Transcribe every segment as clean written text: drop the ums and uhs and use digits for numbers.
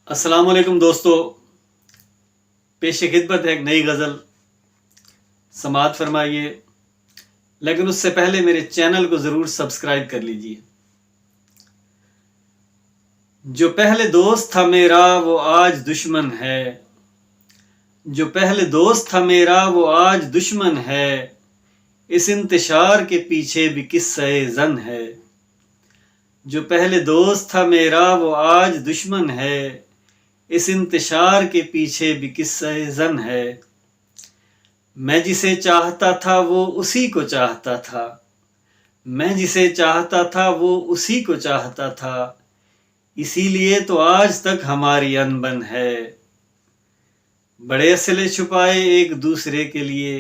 السلام علیکم دوستو، پیش خدمت ہے ایک نئی غزل، سماعت فرمائیے، لیکن اس سے پہلے میرے چینل کو ضرور سبسکرائب کر لیجئے۔ جو پہلے دوست تھا میرا وہ آج دشمن ہے، جو پہلے دوست تھا میرا وہ آج دشمن ہے، اس انتشار کے پیچھے بھی قصہ زن ہے۔ جو پہلے دوست تھا میرا وہ آج دشمن ہے، اس انتشار کے پیچھے بھی قصہ زن ہے۔ میں جسے چاہتا تھا وہ اسی کو چاہتا تھا، میں جسے چاہتا تھا وہ اسی کو چاہتا تھا، اسی لیے تو آج تک ہماری انبن ہے۔ بڑے اسلحے چھپائے ایک دوسرے کے لیے،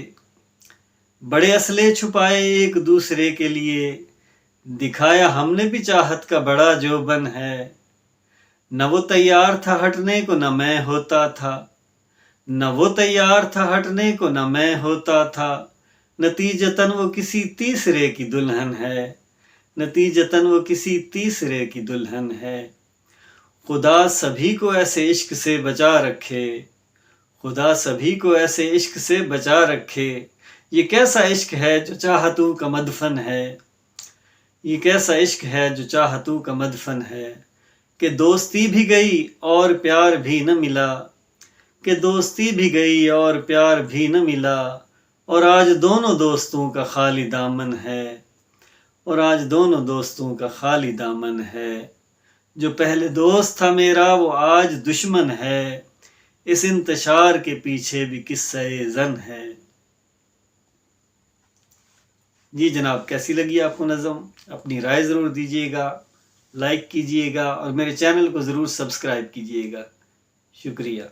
بڑے اسلحے چھپائے ایک دوسرے کے لیے، دکھایا ہم نے بھی چاہت کا بڑا جوبن ہے۔ نہ وہ تیار تھا ہٹنے کو نہ میں ہوتا تھا، نہ وہ تیار تھا ہٹنے کو نہ میں ہوتا تھا، نتیجتاً وہ کسی تیسرے کی دلہن ہے، نتیجتاً وہ کسی تیسرے کی دلہن ہے۔ خدا سبھی کو ایسے عشق سے بچا رکھے، خدا سبھی کو ایسے عشق سے بچا رکھے۔ یہ کیسا عشق ہے جو چاہتوں کا مدفن ہے، یہ کیسا عشق ہے جو چاہتوں کا مدفن ہے، کہ دوستی بھی گئی اور پیار بھی نہ ملا، کہ دوستی بھی گئی اور پیار بھی نہ ملا، اور آج دونوں دوستوں کا خالی دامن ہے، اور آج دونوں دوستوں کا خالی دامن ہے۔ جو پہلے دوست تھا میرا وہ آج دشمن ہے، اس انتشار کے پیچھے بھی قصہ زن ہے۔ جی جناب، کیسی لگی آپ کو نظم؟ اپنی رائے ضرور دیجیے گا، لائک کیجیے گا اور میرے چینل کو ضرور سبسکرائب کیجیے گا۔ شکریہ۔